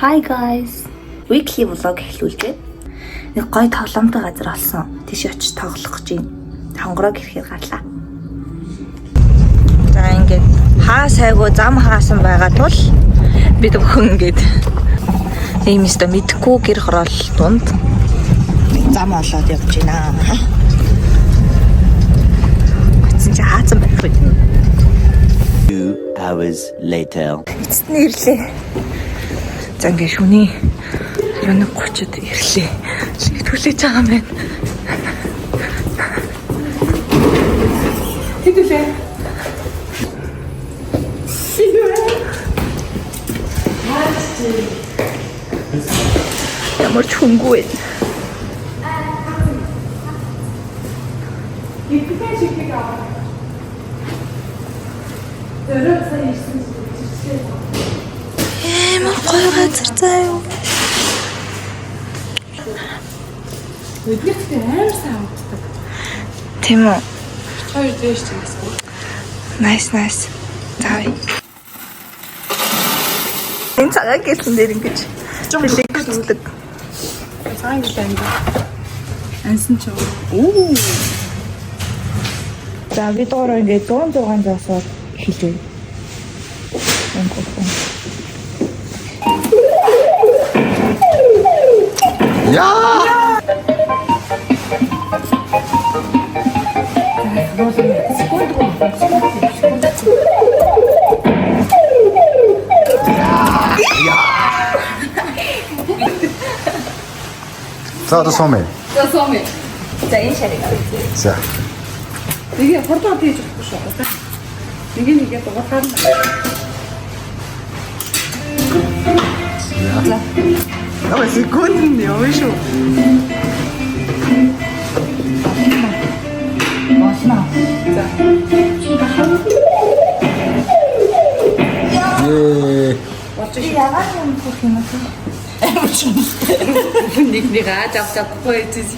Hi guys. Weekly vlog эхлүүлгээд нэг гоё тоглоомтой газар олсон. Тийш очиж тоглох гэж байна. Хонгороо гэхээр гарлаа. За ингээд хаа сайгүй зам хаасан байгаа тул бид бүхэн ингээд ийм өстө мэдхгүй гэр хороол дунд зам олоод явж байна. Гацсан чи хаацсан байх вэ? 2 hours later. Эцний ирлээ. За ингээд шүний 1:30-д ирлээ. Түлээж байгаа юм байна. Хэдүүлээ. Ямар ч хүнгүй вэ? Ямар гоё газар заа юу? Өдөрт амар сайн авдаг. Тийм үү? Хоёр дээш чигсэн. Nice. Заа. Энэ цагаан гэлэн дээр ингэж бэлэгддэг. Цагаан гэлэн ингэ. Ансан ч. Оо. За бид өөрөө ингээд 100-600-аас хэлээ. Яа! За одоо сомё. За сомё. За энэ шарик. За. Нэгэ хурдан хийж өгөх шүү. Нэгэ дугаараар. За. Яа, секунд нь явна шүү. Болно. За. Яагаад юм хөх юм бэ? Нэг аач авахгүй эцэс.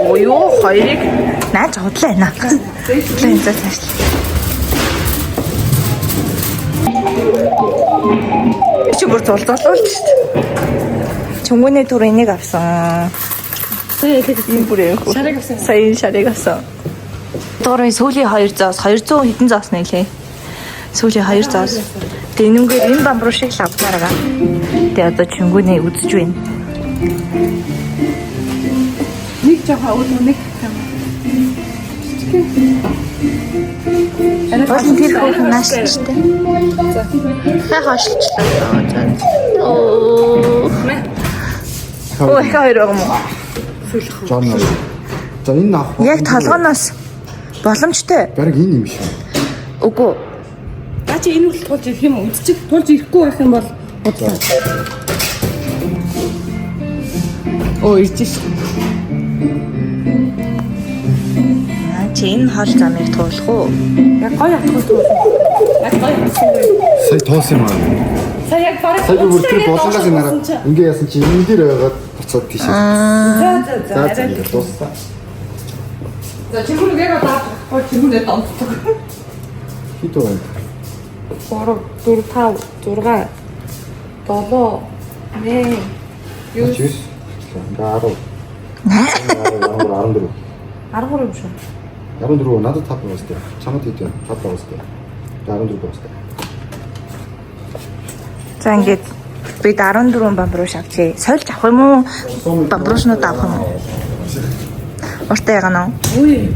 Оё, хоёрыг наач хотлоо байна. Хотлоо энэ цааш. Чи бүр зулзуулж шүү дээ. Чөнгөний түр энийг авсан. Энэ бүр яг Шарыг авсан. Сая шарыг авсан. Дөрөв сүүлийн 2 зоос 200 хэдэн зоос нэлээ. Сүүлийн 2 зоос. Тэгээ энүүгээр энэ бамбруу шиг л авснаар байгаа. Тэгээ одоо чөнгөний үзэж байна. Нэг жоохон өвөл нэг юм. Олон тэр хөрх наашлчтэй. Хаа хаашлчлаа. Оо. Ой, хоёр юм уу? Жон. За энэ авах. Яг толгоноос боломжтой. Бараг энэ юм шиг. Үгүй. Наа чи энэ үл тулж ирэх юм уу? Үдчих тулж ирэхгүй байх юм бол бодлоо. Оо ирж ш. Чи энэ хол замыг туулах уу? Яг гоё авах уу? Яг гоё авсан байх. Сая тоос юм аа. Сая яг бараг. Сая бүр тэр болонгаас нараа ингээ яасан чи энэ дээр байгаад буцаад тийш. За. За дууссан. За чимүр яг даа. Гол чимүрээ донцдог. Хит уу? 3 4 5 6 7 8 9 Чис. Ингээ 10. 14. 13 юм шүү. 14 надад 5 байстай. Чамд хэд вэ? 5 байстай. 14 байстай. За ингээд бид 14 бамбруу шавчээ. Сольж авах юм уу? Бамбруушнууд авах юм уу? Уртаа ягана уу? Үй.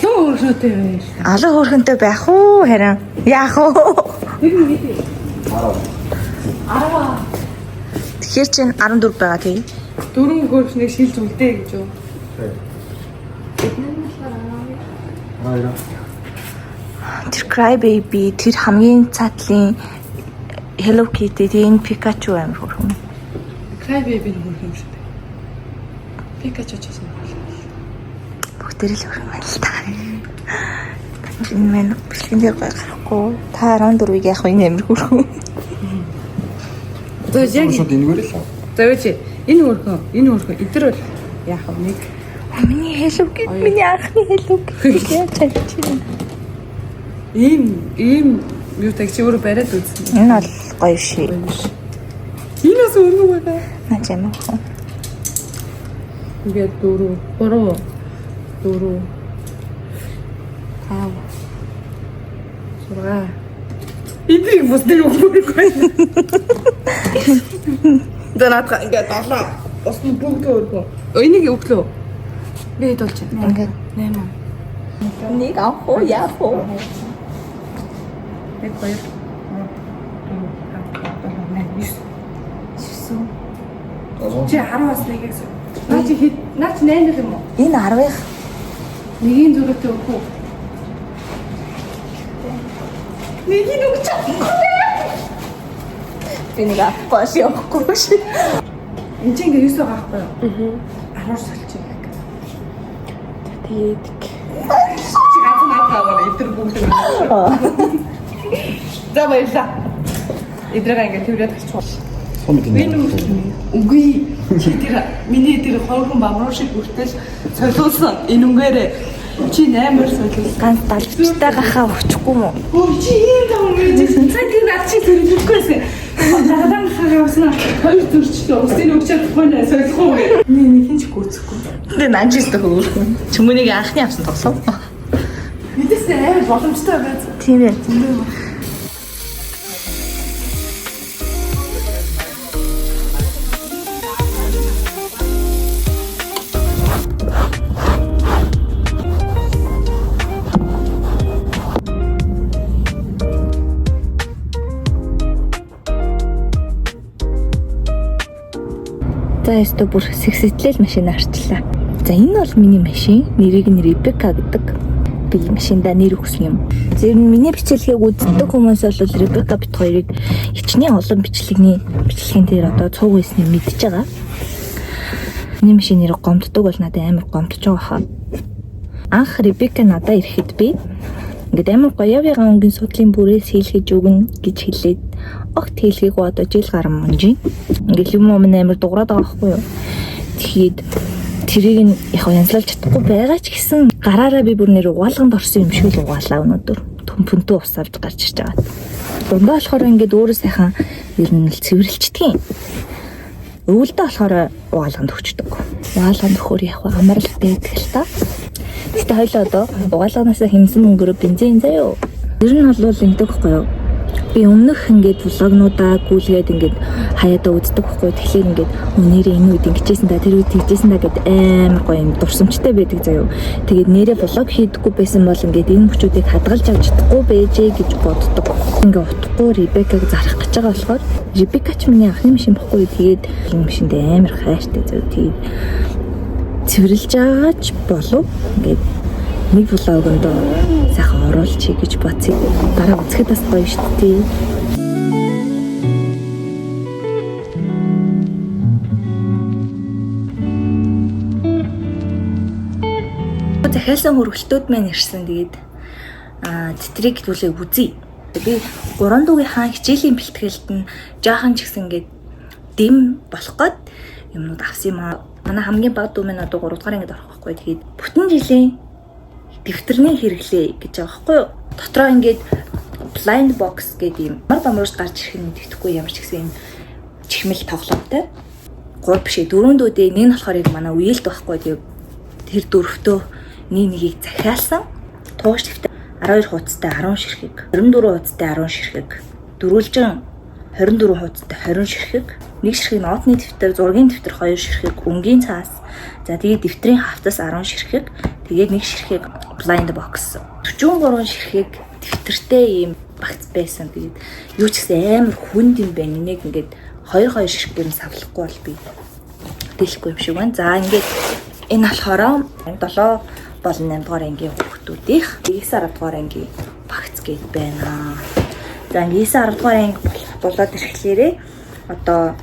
Олон өөрөөтэй байж. Олон хөөрхөнтэй байх уу харин? Яах уу? Тэр нэг ээ. 10. Тэгэхээр чинь 14 байгаа тийм. Дөрөв хөршнийг шилж үлдээ гэж юу? Хайра. Тэр Cry Baby, тэр хамгийн цаатлын Hello Kitty, энэ Pikachu амир хөрхөн. Cry Baby нэг юм шүү дээ. Pikachu ч гэсэн. Бүгдээр л хөрхөн байна л та. Энэ мэн бичлэгэн дээр гоё гарахгүй. Та 14-ийг яах вэ? Энэ амир хөрхөн. За яг шууд энэгээр л аа. за үгүй энэ хөрхөн эдгээр бол яах вэ? Нэг Миний хэлв гэд миний анхны хэлв гэд яаж чадчих юм. ийм юу таг чи өөрөө бариад үзсэн. Энэ бол гоё шээ. Энэ бас өнөө байгаа. Наач юм аа. Ингээд 4 5 6 Энийг бас нэг өгөхгүй. Данатга ингээд 7 бас бүгд өгөө. Энийг өглөө. Бид болж байна. Ингээд 8. нэг авах уу яах уу? Нэг хоёр. Чи 10-аас нэгийг суу. Наа чи хэд? Наа чи 8 юм уу? Энэ 10-ыг Нэгийн зүрхтэй өгөх үү? Нэгийг өгч чадахгүй. би нэг авахгүй шихгүй шээ. Энд чи ингээ 9 байгаа байхгүй юу? 10-аас солчих. Тэгээд Чи ганц наатаагаар эдгээр бүгд юм. За баярлаа. Эдрэг ингээ тэрээд авчих. Би үгүй чи тэр миний тэр хойгон бамруу шиг бүртэл солиулсан энүүгээрээ чи 8-аар солиулсан. ганц далжтай гахаа өгчихгүй юм уу? Өө чи ийм том мэдсэн. Цаа тэр над чи тэрэггүйсэн. Дагадан хагавсан 2 төрчлөө өсний өгч чадахгүй нэ солихгүй. Нэг хинч гүцэхгүй. Тэгээ нанжистай хөөрхөн. Чүмүнийг анхны авсан тоглосон. Мэдээсээ амар боломжтой байц. Тийм ээ. За ястаа бүр сэгсэтлэл машин арчлаа. За энэ бол миний машин. Нэрийг нь Ребека гэдэг. Би машинда нэр өгсөн юм. Зөв миний бичлэгийг үздэг хүмүүс бол Ребека бит хоёрыг хичнээн олон бичлэгийн дээр одоо цуг байсныг мэдж байгаа. Миний машин нэр гомддог бол надад амар гомдож байгаа хаа. Анх Ребека надад ирэхэд би ингээд амар гоёвыгаа өнгийн судлын бүрээс хийлгэж өгнө гэж хэлээд огт хийлгийг одоо жил гарan мунжин. Ингээд юм амар дуурайд байгаа байхгүй юу. Тэгэхэд тэрийг нь яг янзлуулж чадахгүй байгаа ч гэсэн гараараа би бүр нэр угаалганд орсон юм шиг л угаалаа өнөөдөр. Төмпөнтөө ус авч гарч ирж байгаа. Дундаа болохоор ингээд өөрөө сайхан ер нь л цэвэрлждэг юм. Өвөлдөө болохоор угаалганд өгчдөг. Угаалганд өгөхөр яг амарлт байдаг л та. Гэтэ хоёлоо одоо угаалганаасаа хэмсэн мөнгөөр бензин заяо. Ер нь бол ингэдэг байхгүй юу? Би өмнөх ингээд влогнуудаа гүйлгээд ингээд хаяада үздэг байхгүй. Тэгэхээр ингээд нэрээ энэ үед ингэжсэн да тэр үед тэгжсэн да гэд амар гоё юм дурсамжтай байдаг заяо. Тэгээд нэрээ влог хийдэггүй байсан бол ингээд энэ мөчүүдийг хадгалж авч чадахгүй байжээ гэж боддог. Ингээд утгагүй Ребекаг зарах гэж байгаа болохоор Ребека ч миний анхны машин бохгүй. Тэгээд энэ машинд амар хайртай заяо. Тэгээд цэвэрлж байгаач болов ингээд нэг влогонд сайхан оруулчих гэж бодсон. Дараа үзэхэд бас гоё шүү дээ. Захиалсан хөргөлтүүд маань ирсэн. Тэгээд тэтрийг түлээ үзье. Би 3 дугийн хаан хичээлийн бэлтгэлд нь жаахан ч гэсэн ингээд дэм болох гээд юмнууд авсан юм аа. Манай хамгийн бага дүү минь одоо 3 дугаар ангид орох байхгүй. Тэгээд бүтэн жилийн дэвтэрний хэрэглээ гэж байгаа байхгүй юу? Дотроо ингээд blind box гэдэг юм. Мар бамруулж гарч ирэх нь мэддэхгүй ямар ч гэсэн юм чихмэл тоглоомтой. 3 биш 4 дүүдээ нэг нь болохоор яг манай үеэлт байхгүй. Тэгээд тэр дөрөвтөө нэгийг захиалсан. Тууш дэвтэр 12 хуудастай 10 ширхэг, 24 хуудастай 10 ширхэг, дөрвөлжин 24 хуудастай 20 ширхэг, нэг ширхэг нотны дэвтэр, зургийн дэвтэр 2 ширхэг, өнгийн цаас. За тэгээд дэвтрийн хавтас 10 ширхэг, тэгээд нэг ширхэг blind box. 43 ширхэг дэвтэртэй ийм багц байсан. Тэгээд юу ч гэсэн амар хүнд юм байна. Энийг ингээд 2 ширхгээр нь савлахгүй бол би дэлэхгүй юм шиг байна. За ингээд энэ болохоор 7 болон 8 дугаар ангийн хүүхдүүдийнх 9 10 дугаар ангийн багц гээд байна. За 9 10 дугаар анги болоод ирэхлээрээ одоо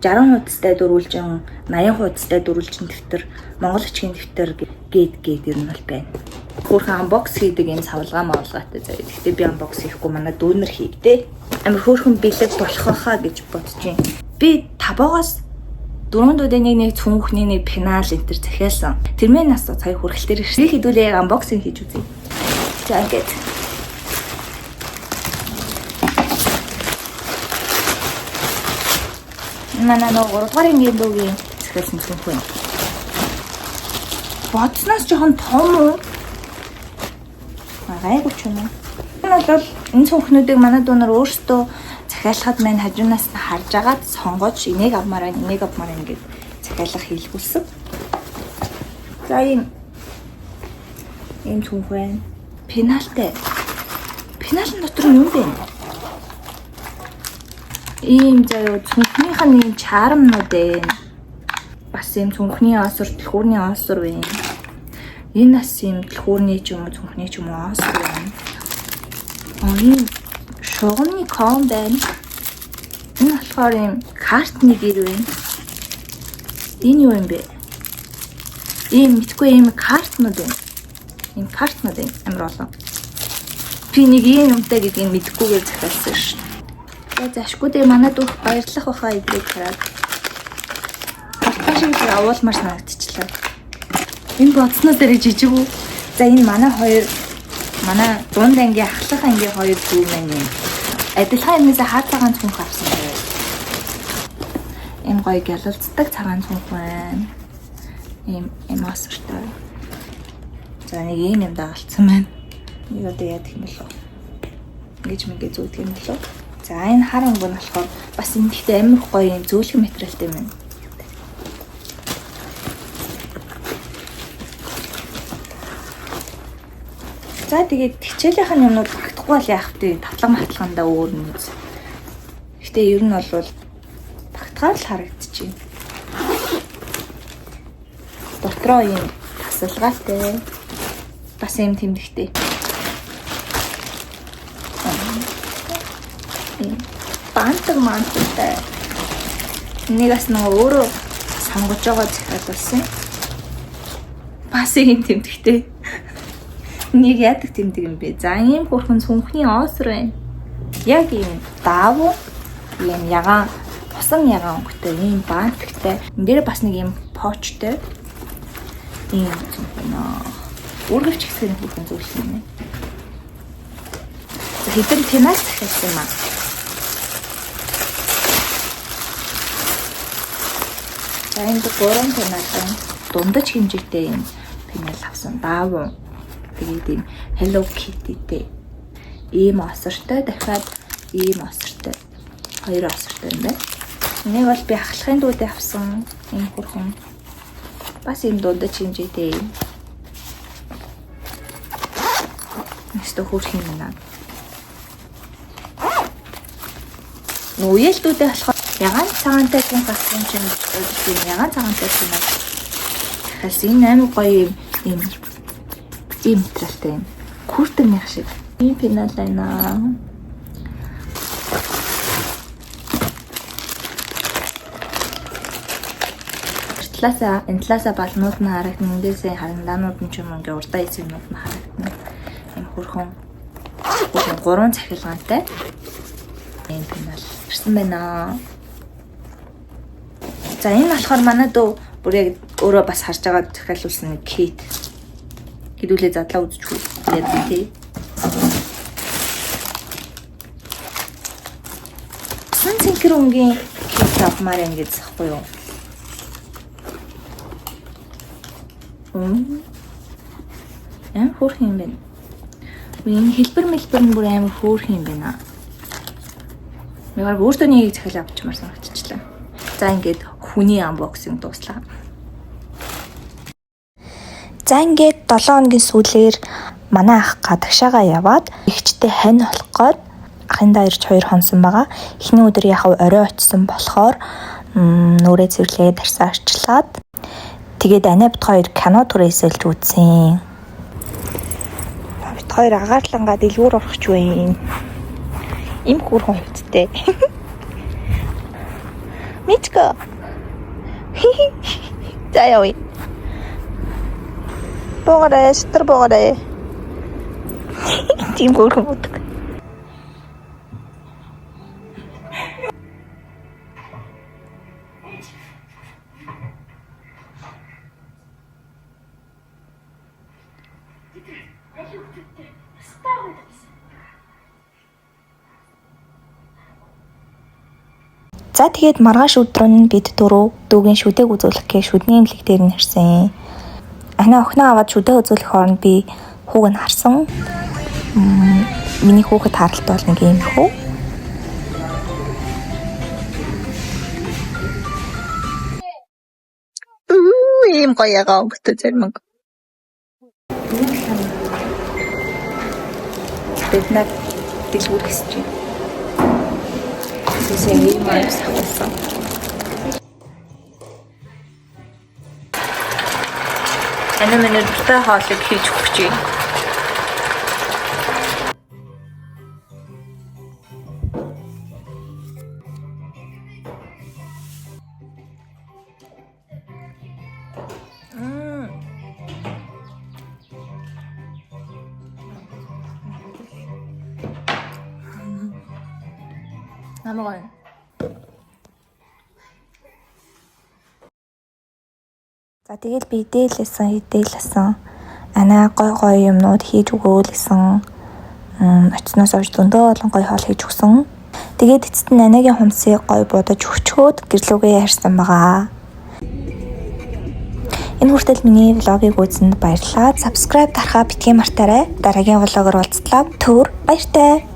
60 хуудастай дөрвөлжин, 80 хуудастай дөрвөлжин дэвтэр, Монгол бичгийн дэвтэр гээд ер нь бол байна. Хөөрхөн unbox хийдэг юм савлгаа маалгаатай заяа. Гэхдээ би unbox хийхгүй манай дүүнер хийгдээ. Амар хөөрхөн бэлэг болох байхаа гэж бодож байна. Би 5-оос 4 дуудын нэг цүнхний нэг пенал энэ төр захиалсан. Тэрмээ нас цагийг хүрхэл тэр хэдүүлээ анбоксинг хийж үзье. За ингээд. Манай нөгөө 3 дугаар ангийн дуугийн захиалсан цүнх байна. Бодсноос жоохон том уу? Гайгүй ч юм уу. Энэ бол энэ цүнхнүүдийг манай дүүнэр өөрсдөө захиалахад маань хажуунаас нь харж агаад сонгож энийг авмаар ингээд захиалах хийлгүүлсэн. За ийм цүнх байна. Пеналтай. Пеналын дотор нь юу бэ? Ийм заяа цүнхнийхээ нэг чармнууд байна. Бас ийм цүнхний осор, түлхүүрний осор байна. Энэ бас ийм түлхүүрний ч юм уу, цүнхний ч юм уу осор байна. Ийм шугамны ком байна. Энэ болохоор ийм картны гэр байна. Энэ юу юм бэ? Ийм мэдгүй ийм картнууд байна. Ийм картнууд байна. Амар олон. Би нэг ийм юмтай гэдгийг мэдгүйгээр захиалсан ш. Зашгүй дээ манай дүүх баярлах баха эдрийг хараад. Батгаш шиг авуулмаар санагдчихлаа. Энэ бодсноо дээр жижиг үү? За энэ манай дунд ангийн ахлах ангийн хоёр дүү маань юм. Адилхан юмнаас хаа цагаан цүнх авсан байна. Энэ гоё гялалцдаг цагаан цүнх байна. Ийм осортой. За нэг ийм юм дагалцсан байна. Нэг одоо яадаг юм болов? Ингэж зүүдэг юм болов? За энэ хар өнгө нь болохоор бас энэ ихтэй амар гоё юм зөөлхөн материалтай байна. За тэгээд хичээлийнхэн юмнууд багтахгүй бол яах вэ? Тавтлага өөр нь үз. Гэтэ ер нь бол багтгаар л харагдчихэв. Дотроо юм тасалгаатай. Бас юм тэмдэгтэй. Банттай. Нэгээс нөгөө өөрөө сонгож байгаа захиалсан. Бас юм тэмдэгтэй. Нэг яадаг тэмдэг юм бэ? За ийм хөрхэн цүнхний осор байна. Яг ийм даавуу ийм ягаан тусан ягаан өнгөтэй ийм банттай. Энд дээр бас нэг ийм почтой ийм цүнх байна. Үргэлж ихсэн хөрхэн зүйл юм. Хэдэн пенал захиалсан юм аа. За энэ 3 пенал байна. Дундаж хэмжээтэй ийм пенал авсан. Даавуу. Тэгээд ийм Hello Kitty-тэй ийм осортой дахиад ийм осортой. Хоёр осортой юм байна. Энийг бол би ахлахын дүүдээ авсан. Ийм хөрхөн. Бас ийм дундаж хэмжээтэй ийм. Нэстэ хөрх юм байна. Нууял дүүдээ болохоор ягаан цагаантай юм авсан чинь ягаан цагаантай юм. Дахиад энэ амар гоё ийм материалтай юм. Хүртэн яг шиг. Ийм пенал байна. Энэ талаасаа балнууд нь харагдана. Эндээсээ харандаанууд нь ч юм ингээ урдаа эсэмнүүд нь харагдана. Ийм хөрхөн 3 захилгаантай. Энэ пенал ирсэн байна. За энэ болохоор манай дөө бүр яг өөрөө бас харж байгаа захиалуулсан нэг кит. Хэдүүлээ задлаа үзчихгүй яа тий. Цэнхэр өнгийн кит авмаар ингэж захгүй юу? Хөөрх юм байна. Энэ хэлбэр нь бүр амар хөөрх юм байна. Мэгэр өөртөө нэг захиал авчмаар санагдчихлаа. За ингээд хүний анбоксинг дуслаа. За ингээд 7 хоногийн сүүлээр манай ах гадагшаага яваад ихчтэй хань болох гээд ахын даа ирж 2 хонсон байгаа. Эхний өдөр яхав орой очсон болохоор нүрээ цэвэрлээд тарсаа арчлаад тэгээд анибт 2 кино түрээсэлж үзсэн. Бит 2 агаарлангаа дэлгүүр орох ч вэ. Им хурхан хүчтэй. Мичко. Заяа. Богорэ, стэр богорэ. Тим хурхан мут. За тэгээд маргааш өдрөө нь бид дөрөв дүүгийн шүдэг үзүүлэх гээ шүдний имлэг дээр нь ирсэн. Ана охиноо аваад шүдээ үзүүлэх хооронд би хүүг нь харсан. Миний хүүхэд харалт бол нэг юм хөө. Ийм гоёгаа өнгөтэй зэрмэг. Бид нар дэлгүүр гэсэн чинь. Сүүсээ ийм маань сахалсан. Ана миний дуртай хоолыг хийж өгч байна. намайг За тэгэл би дээлсэн. Ана гой юмнууд хийж өгөөл гэсэн. Очноос орж дöndөө олон гой хоол хийж өгсөн. Тэгээд эцэст нь анагийн хумсыг гой бодож өчгөөд гэрлүүгээ ярьсан байгаа. Энэ хүртэл миний влогийг үзсэнд баярлалаа. Subscribe дарахаа битгий мартаарай. Дараагийн влогоор уулзтлаа. Түр баяртай.